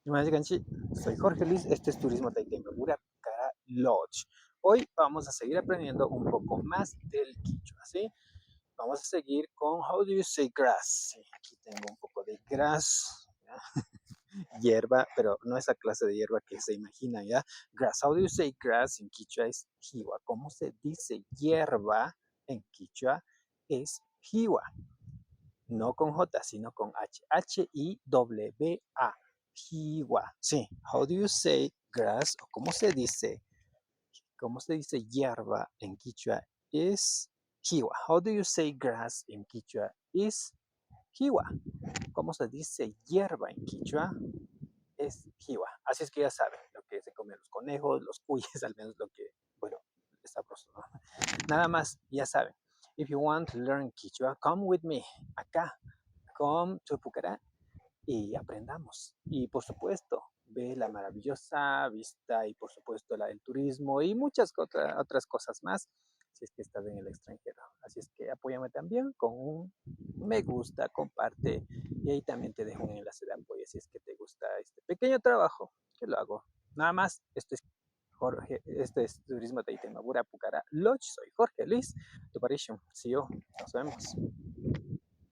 Ganchi, soy Jorge Luis, este es Turismo Taitemagura Cara Lodge. Hoy vamos a seguir aprendiendo un poco más del quichua, ¿sí? Vamos a seguir con How do you say grass? Sí, aquí tengo un poco de grass, ¿ya? Hierba, pero no esa clase de hierba que se imagina, ¿ya? Grass, how do you say grass en quichua es jiwa. ¿Cómo se dice hierba en quichua? Es jiwa. No con J, sino con H. H-I-W-A. Hiwa. Sí. How do you say grass? O cómo se dice hierba en Quichua? Es Hiwa. How do you say grass en Quichua? Es Hiwa. ¿Cómo se dice hierba en Quichua? Es Hiwa. Así es que ya saben lo que se comen los conejos, los cuyes, al menos lo que, bueno, es sabroso, ¿no? Nada más, ya saben. If you want to learn Quichua, come with me. Acá, come to Pucará y aprendamos. Y por supuesto, ve la maravillosa vista y por supuesto la del turismo y muchas otras cosas más si es que estás en el extranjero. Así es que apóyame también con un me gusta, comparte y ahí también te dejo un enlace de apoyo si es que te gusta este pequeño trabajo que lo hago. Nada más, esto es Jorge, este es Turismo Taitemabura Pucara Lodge, soy Jorge Luis, tu parisio, see you, nos vemos.